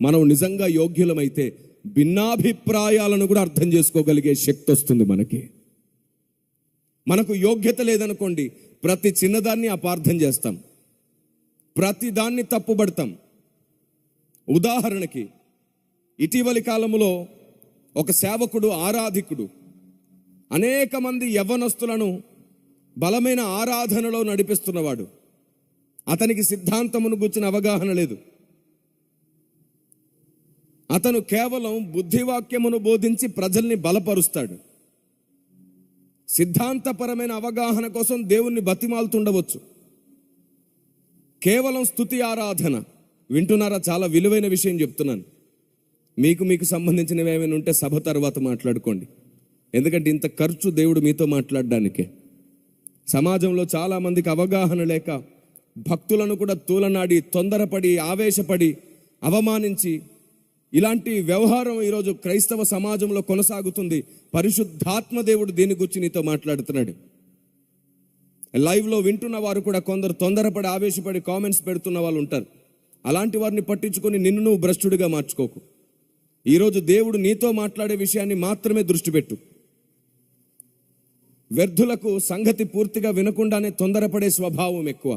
మనం నిజంగా యోగ్యులమైతే భిన్నాభిప్రాయాలను కూడా అర్థం చేసుకోగలిగే శక్తి వస్తుంది మనకి. మనకు యోగ్యత లేదనుకోండి, ప్రతి చిన్నదాన్ని అపార్థం చేస్తాం, ప్రతి దాన్ని తప్పుబడతాం. ఉదాహరణకి ఇటీవలి కాలంలో ఒక సేవకుడు, ఆరాధికుడు అనేక మంది యవ్వనస్తులను బలమైన ఆరాధనలో నడిపిస్తున్నవాడు. అతనికి సిద్ధాంతమును గుర్చిన అవగాహన లేదు. అతను కేవలం బుద్ధివాక్యమును బోధించి ప్రజల్ని బలపరుస్తాడు. సిద్ధాంతపరమైన అవగాహన కోసం దేవుణ్ణి బతిమాలుతుండవచ్చు. కేవలం స్తుతి ఆరాధన. వింటున్నారా? చాలా విలువైన విషయం చెప్తున్నాను. మీకు సంబంధించినవి ఏమైనా ఉంటే సభ తర్వాత మాట్లాడుకోండి. ఎందుకంటే ఇంత ఖర్చు దేవుడు మీతో మాట్లాడడానికే. సమాజంలో చాలామందికి అవగాహన లేక భక్తులను కూడా తూలనాడి, తొందరపడి, ఆవేశపడి, అవమానించి ఇలాంటి వ్యవహారం ఈరోజు క్రైస్తవ సమాజంలో కొనసాగుతుంది. పరిశుద్ధాత్మ దేవుడు దీని గురించి నీతో మాట్లాడుతున్నాడు. లైవ్లో వింటున్న వారు కూడా కొందరు తొందరపడి, ఆవేశపడి కామెంట్స్ పెడుతున్న వాళ్ళు ఉంటారు. అలాంటి వారిని పట్టించుకొని నిన్ను నువ్వు భ్రష్టుడిగా మార్చుకోకు. ఈరోజు దేవుడు నీతో మాట్లాడే విషయాన్ని మాత్రమే దృష్టి పెట్టు. వ్యర్థులకు సంగతి పూర్తిగా వినకుండానే తొందరపడే స్వభావం ఎక్కువ.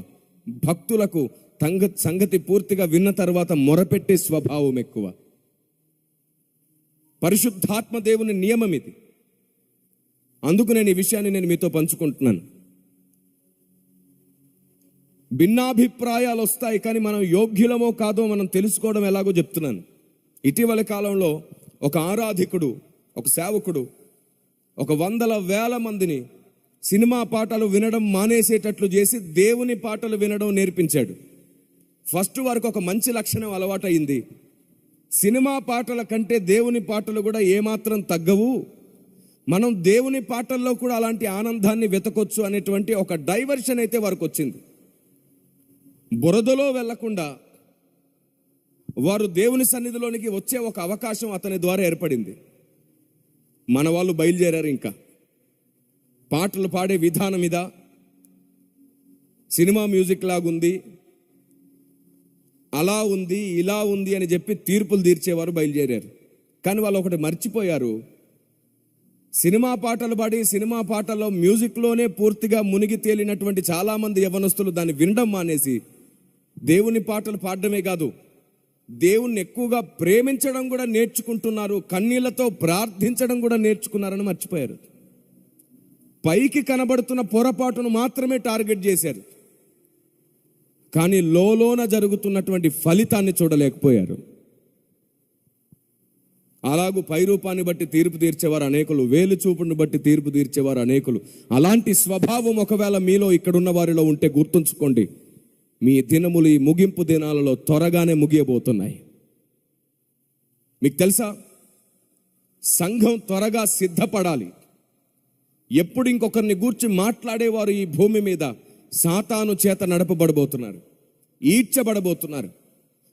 భక్తులకు సంగతి పూర్తిగా విన్న తర్వాత మొరపెట్టే స్వభావం ఎక్కువ. పరిశుద్ధాత్మ దేవుని నియమం ఇది. అందుకు నేను ఈ విషయాన్ని మీతో పంచుకుంటున్నాను. భిన్నాభిప్రాయాలు వస్తాయి, కానీ మనం యోగ్యులమో కాదో మనం తెలుసుకోవడం ఎలాగో చెప్తున్నాను. ఇటీవల కాలంలో ఒక ఆరాధికుడు, ఒక సేవకుడు ఒక 100,000 మందిని సినిమా పాటలు వినడం మానేసేటట్లు చేసి దేవుని పాటలు వినడం నేర్పించాడు. ఫస్ట్ వారికి ఒక మంచి లక్షణం అలవాటైంది. సినిమా పాటల కంటే దేవుని పాటలు కూడా ఏమాత్రం తగ్గవు, మనం దేవుని పాటల్లో కూడా అలాంటి ఆనందాన్ని వెతకొచ్చు అనేటువంటి ఒక డైవర్షన్ అయితే వారికి వచ్చింది. బురదలో వెళ్లకుండా వారు దేవుని సన్నిధిలోనికి వచ్చే ఒక అవకాశం అతని ద్వారా ఏర్పడింది. మన వాళ్ళు బయలుదేరారు. ఇంకా పాటలు పాడే విధానం ఇదా, సినిమా మ్యూజిక్ లాగుంది, అలా ఉంది, ఇలా ఉంది అని చెప్పి తీర్పులు తీర్చేవారు బయలుదేరారు. కానీ వాళ్ళు ఒకటి మర్చిపోయారు. సినిమా పాటలు పాడి సినిమా పాటల్లో మ్యూజిక్లోనే పూర్తిగా మునిగి తేలినటువంటి చాలామంది యవ్వనస్తులు దాన్ని వినడం మానేసి దేవుని పాటలు పాడడమే కాదు, దేవుణ్ణి ఎక్కువగా ప్రేమించడం కూడా నేర్చుకుంటున్నారు, కన్నీళ్లతో ప్రార్థించడం కూడా నేర్చుకున్నారని మర్చిపోయారు. పైకి కనబడుతున్న పొరపాటును మాత్రమే టార్గెట్ చేశారు, కానీ లోలోన జరుగుతున్నటువంటి ఫలితాన్ని చూడలేకపోయారు. అలాగూ పై రూపాన్ని బట్టి తీర్పు తీర్చేవారు అనేకులు, వేలు చూపును బట్టి తీర్పు తీర్చేవారు అనేకులు. అలాంటి స్వభావం ఒకవేళ మీలో ఇక్కడున్న వారిలో ఉంటే గుర్తుంచుకోండి, మీ దినములు ఈ ముగింపు దినాలలో త్వరగానే ముగియబోతున్నాయి. మీకు తెలుసా, సంఘం త్వరగా సిద్ధపడాలి. ఎప్పుడు ఇంకొకరిని గూర్చి మాట్లాడేవారు ఈ భూమి మీద సాతాను చేత నడపబడబోతున్నారు, ఈడ్చబడబోతున్నారు.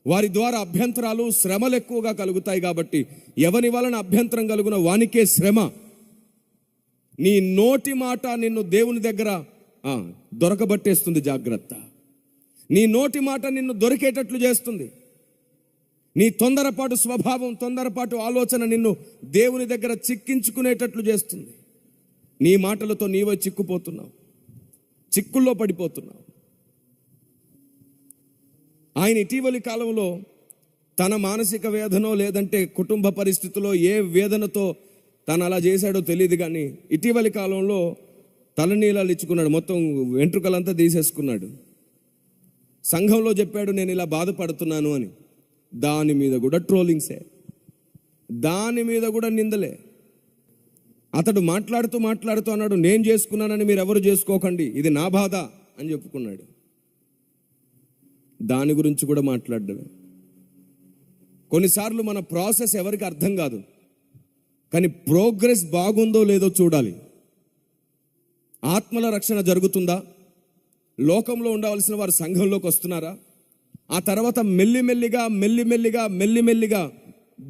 వారి ద్వారా అభ్యంతరాలు, శ్రమలు ఎక్కువగా కలుగుతాయి. కాబట్టి ఎవని వలన అభ్యంతరం కలుగున వానికే శ్రమ. నీ నోటి మాట నిన్ను దేవుని దగ్గర దొరకబట్టేస్తుంది. జాగ్రత్త. నీ నోటి మాట నిన్ను దొరికేటట్లు చేస్తుంది. నీ తొందరపాటు స్వభావం, తొందరపాటు ఆలోచన నిన్ను దేవుని దగ్గర చిక్కించుకునేటట్లు చేస్తుంది. నీ మాటలతో నీవే చిక్కుపోతున్నావు, చిక్కుల్లో పడిపోతున్నావు. ఆయన ఇటీవలి కాలంలో తన మానసిక వేదనో లేదంటే కుటుంబ పరిస్థితిలో ఏ వేదనతో తను అలా చేశాడో తెలియదు, కానీ ఇటీవలి కాలంలో తలనీలాలు ఇచ్చుకున్నాడు, మొత్తం వెంట్రుకలంతా తీసేసుకున్నాడు. సంఘంలో చెప్పాడు, నేను ఇలా బాధపడుతున్నాను అని. దాని మీద కూడా ట్రోలింగ్సే, దాని మీద కూడా నిందలే. అతడు మాట్లాడుతూ అన్నాడు, నేను చేసుకున్నానని మీరు ఎవరు చేసుకోకండి, ఇది నా బాధ అని చెప్పుకున్నాడు. దాని గురించి కూడా మాట్లాడడమే. కొన్నిసార్లు మన ప్రాసెస్ ఎవరికి అర్థం కాదు, కానీ ప్రోగ్రెస్ బాగుందో లేదో చూడాలి. ఆత్మల రక్షణ జరుగుతుందా? లోకంలో ఉండవలసిన వారు సంఘంలోకి వస్తున్నారా? ఆ తర్వాత మెల్లిమెల్లిగా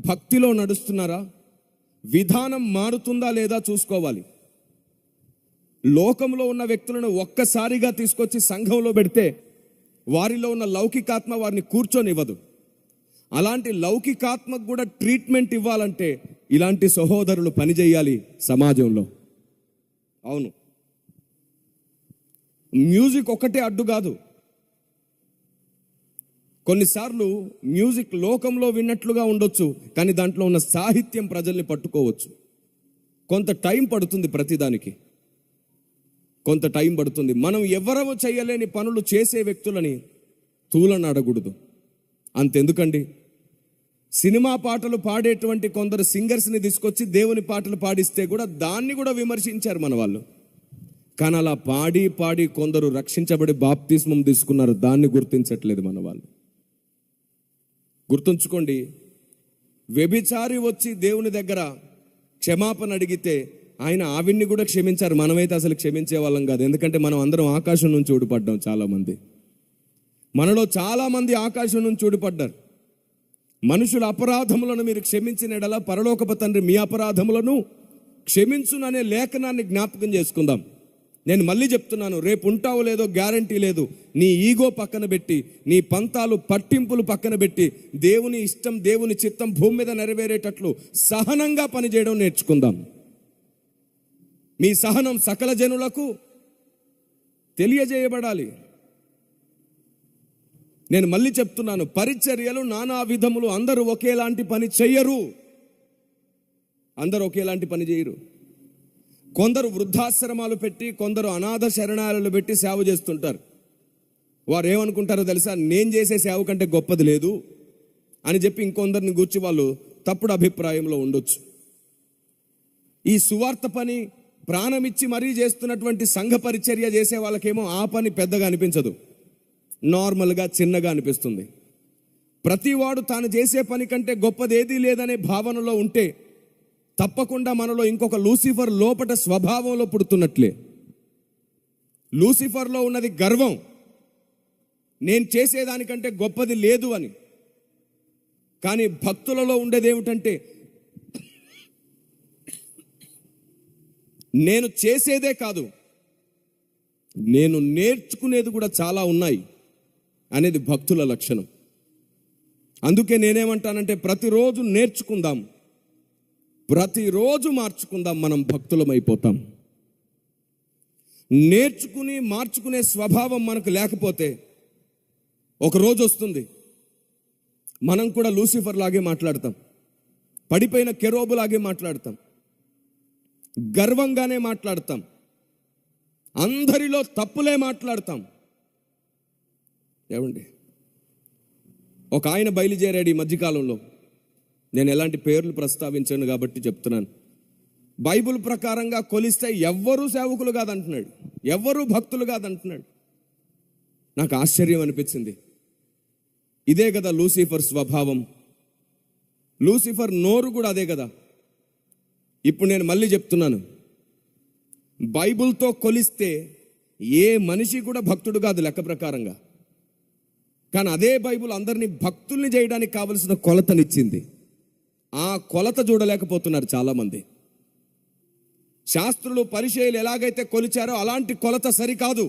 భక్తిలో నడుస్తున్నారా? విధానం మారుతుందా లేదా చూసుకోవాలి. లోకంలో ఉన్న వ్యక్తులను ఒక్కసారిగా తీసుకొచ్చి సంఘంలో పెడితే వారిలో ఉన్న లౌకికాత్మ వారిని కూర్చొనివ్వదు. అలాంటి లౌకికాత్మకు కూడా ట్రీట్మెంట్ ఇవ్వాలంటే ఇలాంటి సహోదరులు పనిచేయాలి సమాజంలో. అవును, మ్యూజిక్ ఒకటే అడ్డు కాదు. కొన్నిసార్లు మ్యూజిక్ లోకంలో విన్నట్లుగా ఉండొచ్చు, కానీ దాంట్లో ఉన్న సాహిత్యం ప్రజల్ని పట్టుకోవచ్చు. కొంత టైం పడుతుంది, ప్రతిదానికి కొంత టైం పడుతుంది. మనం ఎవరో చేయలేని పనులు చేసే వ్యక్తులని తూలనాడకూడదు. అంతెందుకండి, సినిమా పాటలు పాడేటువంటి కొందరు సింగర్స్ని తీసుకొచ్చి దేవుని పాటలు పాడిస్తే కూడా దాన్ని కూడా విమర్శించారు మన వాళ్ళు. కానీ అలా పాడి పాడి కొందరు రక్షించబడి బాప్తిస్మం తీసుకున్నారు, దాన్ని గుర్తించట్లేదు మన వాళ్ళు. గుర్తుంచుకోండి, వ్యభిచారి వచ్చి దేవుని దగ్గర క్షమాపణ అడిగితే ఆయన ఆవిడ్ని కూడా క్షమించారు. మనమైతే అసలు క్షమించే వాళ్ళం కాదు, ఎందుకంటే మనం అందరం ఆకాశం నుంచి ఊడిపడ్డాం. చాలామంది మనలో చాలామంది ఆకాశం నుంచి ఊడిపడ్డారు. మనుషుల అపరాధములను మీరు క్షమించిన ఎడల పరలోకపు తండ్రి మీ అపరాధములను క్షమించుననే లేఖనాన్ని జ్ఞాపకం చేసుకుందాం. నేను మళ్ళీ చెప్తున్నాను, రేపు ఉంటావో లేదో గ్యారంటీ లేదు. నీ ఈగో పక్కన పెట్టి, నీ పంతాలు పట్టింపులు పక్కన పెట్టి, దేవుని ఇష్టం దేవుని చిత్తం భూమి మీద నెరవేరేటట్లు సహనంగా పనిచేయడం నేర్చుకుందాం. మీ సహనం సకల జనులకు తెలియజేయబడాలి. నేను మళ్ళీ చెప్తున్నాను, పరిచర్యలు నానా విధములు. అందరూ ఒకేలాంటి పని చెయ్యరు, అందరూ ఒకేలాంటి పని చేయరు. కొందరు వృద్ధాశ్రమాలు పెట్టి, కొందరు అనాథ శరణాలయాలు పెట్టి సేవ చేస్తుంటారు. వారు ఏమనుకుంటారో తెలుసా, నేను చేసే సేవ కంటే గొప్పది లేదు అని చెప్పి ఇంకొందరిని గూర్చి వాళ్ళు తప్పుడు అభిప్రాయంలో ఉండొచ్చు. ఈ సువార్త పని ప్రాణమిచ్చి మరీ చేస్తున్నటువంటి సంఘ పరిచర్య చేసే వాళ్ళకేమో ఆ పని పెద్దగా అనిపించదు, నార్మల్గా చిన్నగా అనిపిస్తుంది. ప్రతివాడు తాను చేసే పని కంటే గొప్పది ఏదీ లేదనే భావనలో ఉంటే తప్పకుండా మనలో ఇంకొక లూసిఫర్ లోపట స్వభావంలో పుడుతున్నట్లే. లూసిఫర్లో ఉన్నది గర్వం, నేను చేసేదానికంటే గొప్పది లేదు అని. కానీ భక్తులలో ఉండేది ఏమిటంటే, నేను చేసేదే కాదు, నేను నేర్చుకునేది కూడా చాలా ఉన్నాయి అనేది భక్తుల లక్షణం. అందుకే నేనేమంటానంటే, ప్రతిరోజు నేర్చుకుందాం, ప్రతిరోజు మార్చుకుందాం, మనం భక్తులమైపోతాం. నేర్చుకుని మార్చుకునే స్వభావం మనకు లేకపోతే ఒక రోజు వస్తుంది మనం కూడా లూసిఫర్ లాగే మాట్లాడతాం, పడిపోయిన కెరూబు లాగే మాట్లాడతాం, గర్వంగానే మాట్లాడతాం, అందరిలో తప్పులే మాట్లాడతాం. ఏమండి, ఒక ఆయన బయలుదేరాడు ఈ మధ్యకాలంలో. నేను ఎలాంటి పేర్లు ప్రస్తావించాను కాబట్టి చెప్తున్నాను. బైబిల్ ప్రకారంగా కొలిస్తే ఎవ్వరూ సేవకులు కాదంటున్నాడు, ఎవ్వరూ భక్తులు కాదంటున్నాడు. నాకు ఆశ్చర్యం అనిపించింది. ఇదే కదా లూసిఫర్ స్వభావం, లూసిఫర్ నోరు కూడా అదే కదా. ఇప్పుడు నేను మళ్ళీ చెప్తున్నాను, బైబిల్తో కొలిస్తే ఏ మనిషి కూడా భక్తుడు కాదు లెక్క ప్రకారంగా. కానీ అదే బైబిల్ అందరినీ భక్తుల్ని చేయడానికి కావలసిన కొలతనిచ్చింది. ఆ కొలత చూడలేకపోతున్నారు చాలామంది. శాస్త్రులు పరిచయులు ఎలాగైతే కొలిచారో అలాంటి కొలత సరికాదు.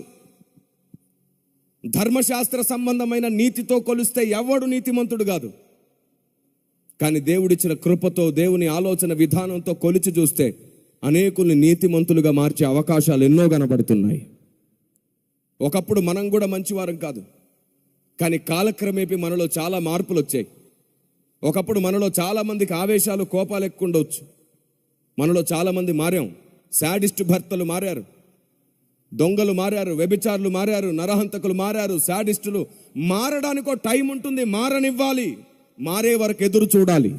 ధర్మశాస్త్ర సంబంధమైన నీతితో కొలిస్తే ఎవడు నీతిమంతుడు కాదు. కానీ దేవుడిచ్చిన కృపతో, దేవుని ఆలోచన విధానంతో కొలిచి చూస్తే అనేకుల్ని నీతిమంతులుగా మార్చే అవకాశాలు ఎన్నో కనబడుతున్నాయి. ఒకప్పుడు మనం కూడా మంచివారం కాదు, కానీ కాలక్రమేపీ మనలో చాలా మార్పులు వచ్చాయి. ఒకప్పుడు మనలో చాలామందికి ఆవేశాలు, కోపాలు ఎక్కువ ఉండవచ్చు. మనలో చాలామంది మారాం. శాడిస్ట్ భర్తలు మారారు, దొంగలు మారారు, వ్యభిచారులు మారారు, నరహంతకులు మారారు, శాడిస్టులు. మారడానికో టైం ఉంటుంది, మారనివ్వాలి. మారే వరకు ఎదురు చూడాలి.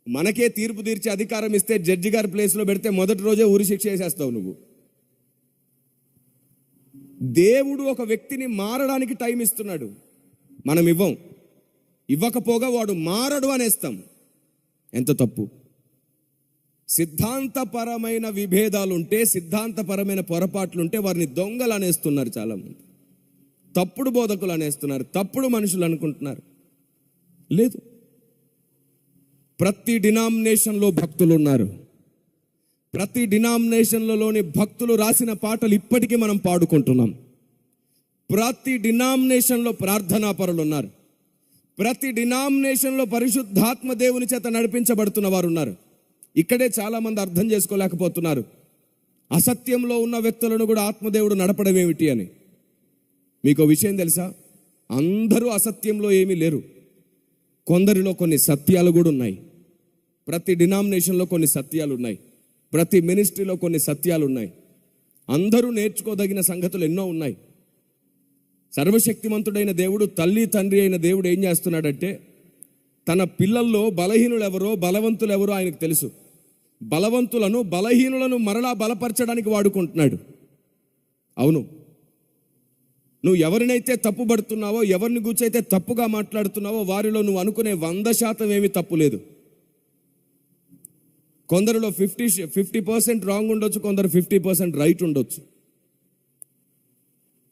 మనకే తీర్పు తీర్చే అధికారం ఇస్తే జడ్జి గారి ప్లేస్లో పెడితే మొదటి రోజే ఉరి శిక్ష చేసేస్తావు నువ్వు. దేవుడు ఒక వ్యక్తిని మారడానికి టైం ఇస్తున్నాడు, మనం ఇవ్వకపోగా వాడు మారడు అనేస్తాం. ఎంత తప్పు. సిద్ధాంతపరమైన విభేదాలుంటే, సిద్ధాంతపరమైన పొరపాట్లుంటే వారిని దొంగలు అనేస్తున్నారు చాలామంది, తప్పుడు బోధకులు అనేస్తున్నారు, తప్పుడు మనుషులు అనుకుంటున్నారు. లేదు, ప్రతి డినామినేషన్లో భక్తులు ఉన్నారు. ప్రతి డినామినేషన్లలోని భక్తులు రాసిన పాటలు ఇప్పటికీ మనం పాడుకుంటున్నాం. ప్రతి డినామినేషన్లో ప్రార్థనా పరులు ఉన్నారు. ప్రతి డినామినేషన్లో పరిశుద్ధాత్మ దేవుని చేత నడిపించబడుతున్న వారు ఉన్నారు. ఇక్కడే చాలామంది అర్థం చేసుకోలేకపోతున్నారు, అసత్యంలో ఉన్న వ్యక్తులను కూడా ఆత్మదేవుడు నడపడం ఏమిటి అని. మీకు విషయం తెలుసా? అందరూ అసత్యంలో ఏమీ లేరు. కొందరిలో కొన్ని సత్యాలు కూడా ఉన్నాయి. ప్రతి డినామినేషన్లో కొన్ని సత్యాలు ఉన్నాయి. ప్రతి మినిస్ట్రీలో కొన్ని సత్యాలు ఉన్నాయి. అందరూ నేర్చుకోదగిన సంగతులు ఎన్నో ఉన్నాయి. సర్వశక్తిమంతుడైన దేవుడు, తల్లి తండ్రి అయిన దేవుడు ఏం చేస్తున్నాడంటే, తన పిల్లల్లో బలహీనులు ఎవరో బలవంతులు ఎవరో ఆయనకు తెలుసు. బలవంతులను బలహీనులను మరలా బలపరచడానికి వాడుకుంటున్నాడు. అవును, నువ్వు ఎవరినైతే తప్పుపడుతున్నావో, ఎవరిని గుర్చైతే తప్పుగా మాట్లాడుతున్నావో వారిలో నువ్వు అనుకునే 100% ఏమీ తప్పు లేదు. కొందరిలో 50% రాంగ్ ఉండొచ్చు, కొందరు 50% రైట్ ఉండొచ్చు.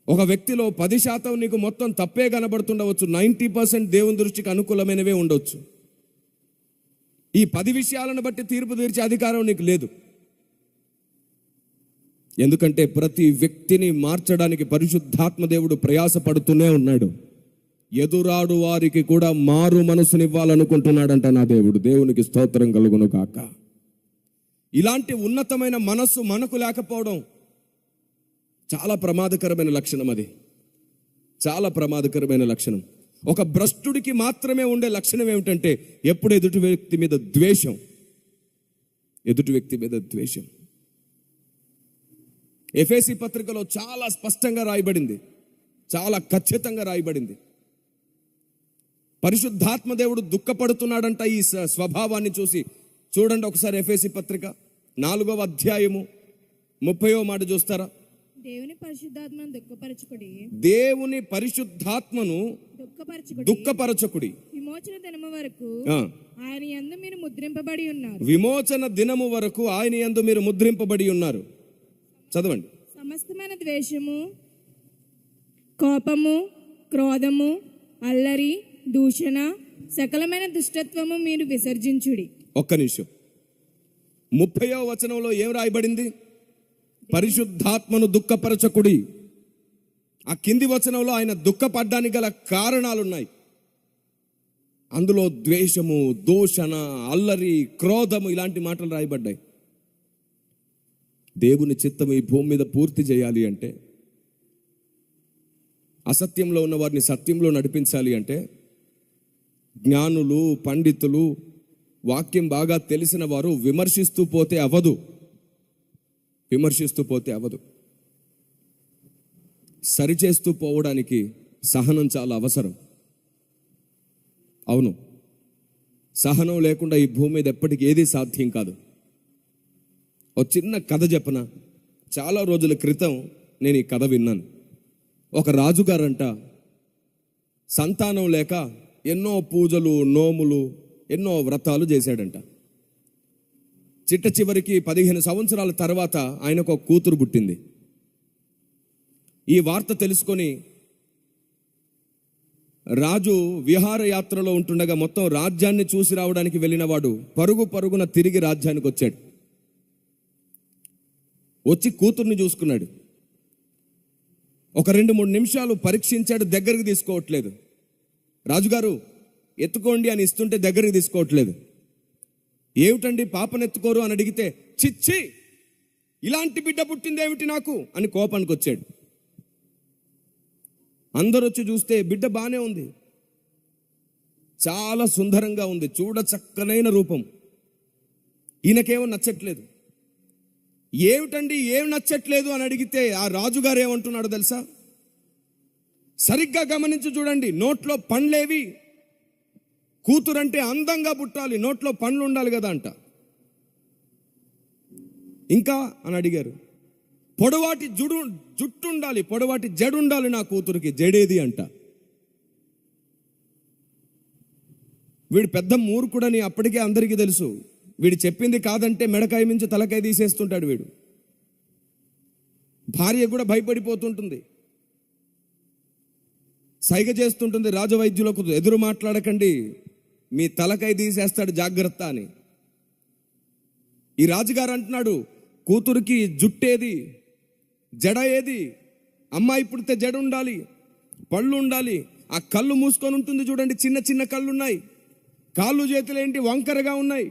ఒక వ్యక్తిలో 10% నీకు మొత్తం తప్పే కనబడుతుండవచ్చు, 90% దేవుని దృష్టికి అనుకూలమైనవే ఉండొచ్చు. ఈ 10 విషయాలను బట్టి తీర్పు తీర్చే అధికారం నీకు లేదు. ఎందుకంటే ప్రతి వ్యక్తిని మార్చడానికి పరిశుద్ధాత్మ దేవుడు ప్రయాసపడుతూనే ఉన్నాడు. ఎదురాడు వారికి కూడా మారు మనసునివ్వాలనుకుంటున్నాడంట నా దేవుడు. దేవునికి స్తోత్రం కలుగును గాక. ఇలాంటి ఉన్నతమైన మనస్సు మనకు లేకపోవడం చాలా ప్రమాదకరమైన లక్షణం. అది చాలా ప్రమాదకరమైన లక్షణం. ఒక భ్రష్టుడికి మాత్రమే ఉండే లక్షణం ఏమిటంటే, ఎప్పుడు ఎదుటి వ్యక్తి మీద ద్వేషం. ఎదుటి వ్యక్తి మీద ద్వేషం. ఎఫెసీ పత్రికలో చాలా స్పష్టంగా రాయబడింది, చాలా ఖచ్చితంగా రాయబడింది. పరిశుద్ధాత్మ దేవుడు దుఃఖపడుతున్నాడంట ఈ స్వభావాన్ని చూసి. చూడండి ఒకసారి ఎఫెసీ పత్రిక 4వ అధ్యాయము 30వ మాట చూస్తారా? దేవుని పరిశుద్ధాత్మను దుఃఖపరచుకుడి, దేవుని పరిశుద్ధాత్మను దుఃఖపరచకుడి. విమోచన దినము వరకు ఆయన యందు మీరు ముద్రింపబడి ఉన్నారు. విమోచన దినము వరకు ఆయన యందు మీరు ముద్రింపబడి ఉన్నారు. చదవండి. సమస్తమైన ద్వేషము, కోపము, క్రోధము, అల్లరి, దూషణ, సకలమైన దుష్టత్వము మీరు విసర్జించుడి. ఒక్క నిమిషం. 30వ వచనంలో ఏం రాయబడింది? పరిశుద్ధాత్మను దుఃఖపరచకుడి. ఆ కింది వచనంలో ఆయన దుఃఖపడ్డానికి గల కారణాలున్నాయి. అందులో ద్వేషము, దూషణ, అల్లరి, క్రోధము ఇలాంటి మాటలు రాయబడ్డాయి. దేవుని చిత్తం ఈ భూమి మీద పూర్తి చేయాలి అంటే, అసత్యంలో ఉన్న వారిని సత్యంలో నడిపించాలి అంటే, జ్ఞానులు, పండితులు, వాక్యం బాగా తెలిసిన వారు విమర్శిస్తూ పోతే అవ్వదు. విమర్శిస్తూ పోతే అవ్వదు. సరిచేస్తూ పోవడానికి సహనం చాలా అవసరం. అవును, సహనం లేకుండా ఈ భూమి మీద ఎప్పటికీ ఏది సాధ్యం కాదు. ఒక చిన్న కథ చెప్పనా? చాలా రోజుల క్రితం నేను ఈ కథ విన్నాను. ఒక రాజుగారంట సంతానం లేక ఎన్నో పూజలు, నోములు, ఎన్నో వ్రతాలు చేశాడంట. చిట్ట చివరికి 15 సంవత్సరాల తర్వాత ఆయనకు ఒక కూతురు పుట్టింది. ఈ వార్త తెలుసుకొని రాజు విహారయాత్రలో ఉంటుండగా మొత్తం రాజ్యాన్ని చూసి రావడానికి వెళ్ళిన వాడు పరుగు పరుగున తిరిగి రాజ్యానికి వచ్చాడు. వచ్చి కూతుర్ని చూసుకున్నాడు. ఒక 2-3 నిమిషాలు పరీక్షించాడు, దగ్గరికి తీసుకోవట్లేదు. రాజుగారు ఎత్తుకోండి అని ఇస్తుంటే దగ్గరికి తీసుకోవట్లేదు. ఏమిటండి పాపనెత్తుకోరు అని అడిగితే, చిచ్చి ఇలాంటి బిడ్డ పుట్టిందేమిటి నాకు అని కోపానికి వచ్చాడు. అందరూ వచ్చి చూస్తే బిడ్డ బానే ఉంది, చాలా సుందరంగా ఉంది, చూడ చక్కనైన రూపం. ఈయనకేమో నచ్చట్లేదు. ఏమిటండి ఏం నచ్చట్లేదు అని అడిగితే ఆ రాజుగారు ఏమంటున్నాడు తెలుసా? సరిగ్గా గమనించి చూడండి, నోట్లో పండ్లేవి, కూతురంటే అందంగా పుట్టాలి, నోట్లో పండ్లు ఉండాలి కదా అంట. ఇంకా అని అడిగారు. పొడవాటి జుట్టు ఉండాలి, పొడవాటి జడు ఉండాలి నా కూతురికి, జడేది అంట. వీడు పెద్ద మూర్ఖుడని అప్పటికే అందరికీ తెలుసు. వీడు చెప్పింది కాదంటే మెడకాయ మించి తలకాయ తీసేస్తుంటాడు వీడు. భార్య కూడా భయపడిపోతుంటుంది, సైగ చేస్తుంటుంది రాజవైద్యులకు, ఎదురు మాట్లాడకండి, మీ తలకాయ తీసేస్తాడు జాగ్రత్త అని. ఈ రాజుగారు అంటున్నాడు, కూతురికి జుట్టేది, జడ ఏది? అమ్మాయి పుడితే జడ ఉండాలి, పళ్ళు ఉండాలి, ఆ కళ్ళు మూసుకొని ఉంటుంది చూడండి, చిన్న చిన్న కళ్ళు ఉన్నాయి, కాళ్ళు చేతులు ఏంటి వంకరగా ఉన్నాయి.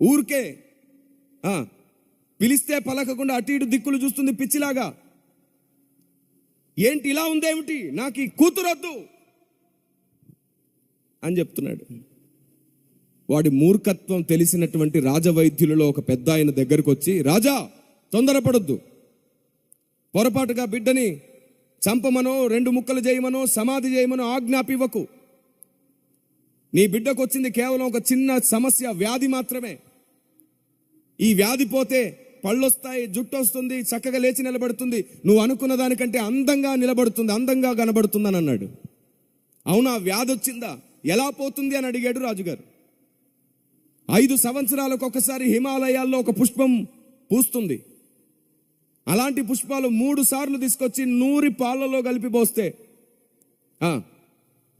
ఊరికే పిలిస్తే పలకకుండా అటు ఇటు దిక్కులు చూస్తుంది పిచ్చిలాగా. ఏంటి ఇలా ఉందేమిటి, నాకు ఈ కూతురొద్దు అని చెప్తున్నాడు. వాడి మూర్ఖత్వం తెలిసినటువంటి రాజవైద్యులలో ఒక పెద్ద ఆయన దగ్గరకు వచ్చి, రాజా తొందరపడొద్దు, పొరపాటుగా బిడ్డని చంపమనో 2 ముక్కలు చేయమనో సమాధి చేయమనో ఆజ్ఞాపివ్వకు. నీ బిడ్డకు వచ్చింది కేవలం ఒక చిన్న సమస్య, వ్యాధి మాత్రమే. ఈ వ్యాధి పోతే పళ్ళొస్తాయి, జుట్టు వస్తుంది, చక్కగా లేచి నిలబడుతుంది, నువ్వు అనుకున్న దానికంటే అందంగా నిలబడుతుంది, అందంగా కనబడుతుంది అని అన్నాడు. అవునా, వ్యాధి వచ్చిందా, ఎలా పోతుంది అని అడిగాడు రాజుగారు. 5 సంవత్సరాలకు ఒకసారి హిమాలయాల్లో ఒక పుష్పం పూస్తుంది. అలాంటి పుష్పాలు 3 సార్లు తీసుకొచ్చి 100 పాలలో కలిపి పోస్తే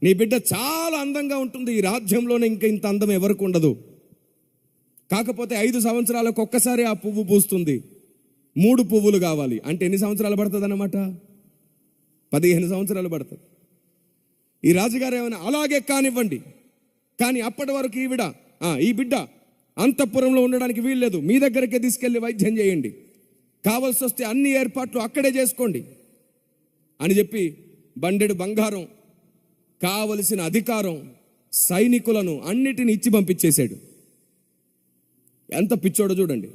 నీ బిడ్డ చాలా అందంగా ఉంటుంది. ఈ రాజ్యంలోనే ఇంకా ఇంత అందం ఎవరికి ఉండదు. కాకపోతే 5 సంవత్సరాలకు ఒక్కసారి ఆ పువ్వు పూస్తుంది. 3 పువ్వులు కావాలి అంటే ఎన్ని సంవత్సరాలు పడుతుంది అన్నమాట? 15 సంవత్సరాలు పడుతుంది. ఈ రాజుగారు ఏమైనా అలాగే కానివ్వండి, కానీ అప్పటి వరకు ఈ బిడ్డ అంతఃపురంలో ఉండడానికి వీల్లేదు, మీ దగ్గరకే తీసుకెళ్లి వైద్యం చేయండి, కావలసి వస్తే అన్ని ఏర్పాట్లు అక్కడే చేసుకోండి అని చెప్పి బండెడు బంగారం, కావలసిన అధికారం, సైనికులను అన్నిటిని ఇచ్చి పంపించేశాడు. ఎంత పిచ్చోడో చూడండి.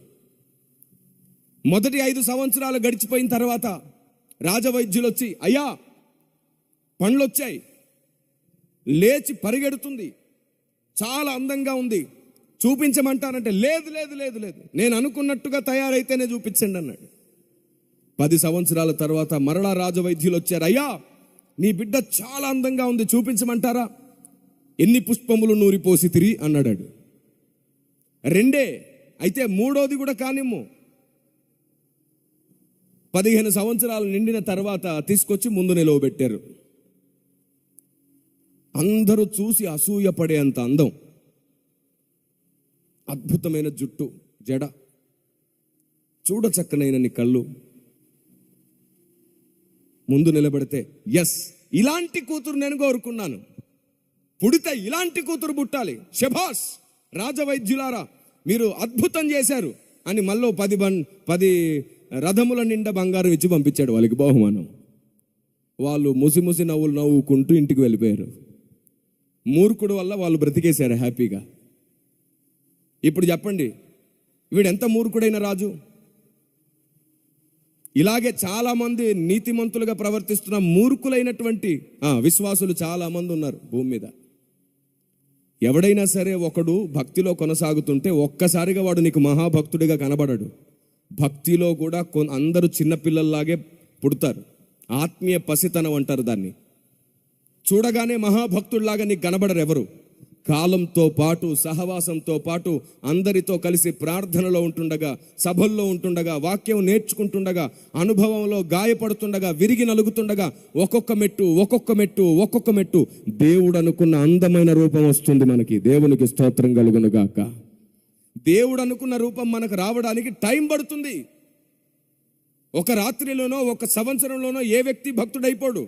మొదటి 5 సంవత్సరాలు గడిచిపోయిన తర్వాత రాజవైద్యులు వచ్చి, అయ్యా పండ్లు వచ్చాయి, లేచి పరిగెడుతుంది, చాలా అందంగా ఉంది, చూపించమంటానంటే లేదు లేదు లేదు లేదు, నేను అనుకున్నట్టుగా తయారైతేనే చూపించండి అన్నాడు. 10 సంవత్సరాల తర్వాత మరలా రాజవైద్యులు వచ్చారు, అయ్యా నీ బిడ్డ చాలా అందంగా ఉంది, చూపించమంటారా? ఎన్ని పుష్పములు నూరిపోసితిరి అన్నాడు. 2 అయితే 3వది కూడా కానిమ్ము. 15 సంవత్సరాలు నిండిన తర్వాత తీసుకొచ్చి ముందు నిలవబెట్టారు. అందరూ చూసి అసూయపడేంత అందం, అద్భుతమైన జుట్టు, జడ, చూడ చక్కనైన కళ్ళు. ముందు నిలబెడితే, ఎస్ ఇలాంటి కూతురు నేను కోరుకున్నాను, పుడితే ఇలాంటి కూతురు పుట్టాలి, శభాష్ రాజవైద్యులారా మీరు అద్భుతం చేశారు అని మళ్ళీ 10 రథముల నిండా బంగారం ఇచ్చి పంపించాడు వాళ్ళకి బహుమానం. వాళ్ళు ముసి నవ్వులు నవ్వుకుంటూ ఇంటికి వెళ్ళిపోయారు. మూర్ఖుడు వల్ల వాళ్ళు బ్రతికేశారు హ్యాపీగా. ఇప్పుడు చెప్పండి, వీడు ఎంత మూర్ఖుడైన రాజు. ఇలాగే చాలా మంది నీతిమంతులుగా ప్రవర్తిస్తున్న మూర్ఖులైనటువంటి విశ్వాసులు చాలా మంది ఉన్నారు భూమి మీద. ఎవడైనా సరే ఒకడు భక్తిలో కొనసాగుతుంటే ఒక్కసారిగా వాడు నీకు మహాభక్తుడిగా కనబడడు. భక్తిలో కూడా అందరూ చిన్నపిల్లల్లాగే పుడతారు. ఆత్మీయ పసితనం అంటారు దాన్ని. చూడగానే మహాభక్తుడిలాగా నీకు కనబడరు ఎవరు. కాలంతో పాటు, సహవాసంతో పాటు, అందరితో కలిసి ప్రార్థనలో ఉంటుండగా, సభల్లో ఉంటుండగా, వాక్యం నేర్చుకుంటుండగా, అనుభవంలో గాయపడుతుండగా, విరిగి నలుగుతుండగా ఒక్కొక్క మెట్టు దేవుడు అనుకున్న అందమైన రూపం వస్తుంది మనకి. దేవునికి స్తోత్రం కలుగును గాక. దేవుడు అనుకున్న రూపం మనకు రావడానికి టైం పడుతుంది. ఒక రాత్రిలోనో 1 సంవత్సరంలోనో ఏ వ్యక్తి భక్తుడైపోడు.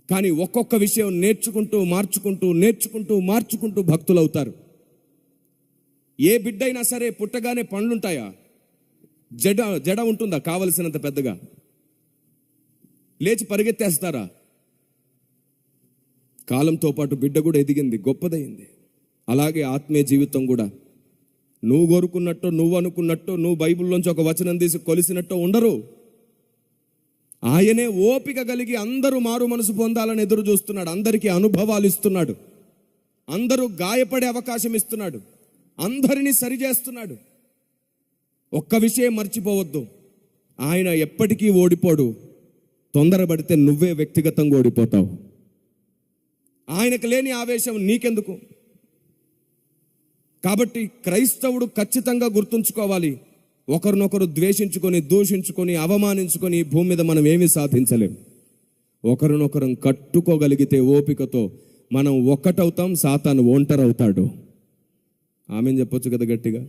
కానీ ఒక్కొక్క విషయం నేర్చుకుంటూ మార్చుకుంటూ భక్తులు అవుతారు. ఏ బిడ్డైనా సరే పుట్టగానే పండ్లుంటాయా? జడ ఉంటుందా కావలసినంత పెద్దగా? లేచి పరిగెత్తేస్తారా? కాలంతో పాటు బిడ్డ కూడా ఎదిగింది, గొప్పదైంది. అలాగే ఆత్మీయ జీవితం కూడా నువ్వు కోరుకున్నట్టు, నువ్వు అనుకున్నట్టు, నువ్వు బైబిల్లోంచి ఒక వచనం తీసి కొలిసినట్టు ఉండరు. ఆయనే ఓపిక కలిగి అందరూ మారు మనసు పొందాలని ఎదురు చూస్తున్నాడు. అందరికీ అనుభవాలు ఇస్తున్నాడు. అందరూ గాయపడే అవకాశం ఇస్తున్నాడు. అందరినీ సరిచేస్తున్నాడు. ఒక్క విషయం మర్చిపోవద్దు, ఆయన ఎప్పటికీ ఓడిపోడు. తొందరపడితే నువ్వే వ్యక్తిగతంగా ఓడిపోతావు. ఆయనకు లేని ఆవేశం నీకెందుకు? కాబట్టి క్రైస్తవుడు ఖచ్చితంగా గుర్తుంచుకోవాలి, ఒకరినొకరు ద్వేషించుకొని, దూషించుకొని, అవమానించుకొని ఈ భూమి మీద మనం ఏమీ సాధించలేం. ఒకరినొకరం కట్టుకోగలిగితే ఓపికతో మనం ఒక్కటవుతాం, సాతాను ఒంటరవుతాడు. ఆమెను చెప్పొచ్చు కదా గట్టిగా.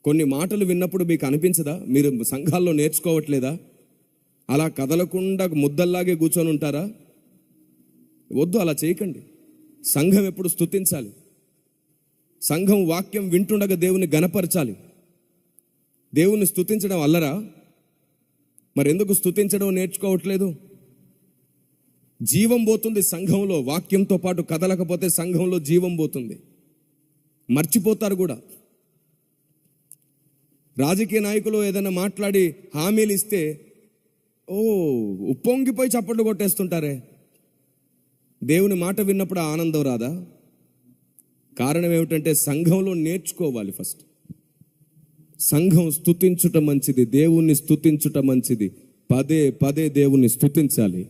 కొన్ని మాటలు విన్నప్పుడు మీకు అనిపించదా? మీరు సంఘాల్లో నేర్చుకోవట్లేదా? అలా కదలకుండా ముద్దల్లాగే కూర్చొని ఉంటారా? వద్దు, అలా చేయకండి. సంఘం ఎప్పుడు స్తుతించాలి. సంఘం వాక్యం వింటుండగా దేవుని గణపరచాలి. దేవుని స్తుతించడం అల్లరా? మరెందుకు స్తుతించడం నేర్చుకోవట్లేదు? జీవం పోతుంది సంఘంలో. వాక్యంతో పాటు కదలకపోతే సంఘంలో జీవం పోతుంది. మర్చిపోతారు కూడా. రాజకీయ నాయకులు ఏదైనా మాట్లాడి హామీలు ఇస్తే ఉప్పొంగిపోయి చప్పట్లు కొట్టేస్తుంటారే. దేవుని మాట విన్నప్పుడు ఆనందం రాదా? కారణం ఏమిటంటే సంఘంలో నేర్చుకోవాలి. ఫస్ట్ సంఘం స్తుతించుట మంచిది, దేవుణ్ణి స్తుతించుట మంచిది. పదే పదే దేవుణ్ణి స్తుతించాలి.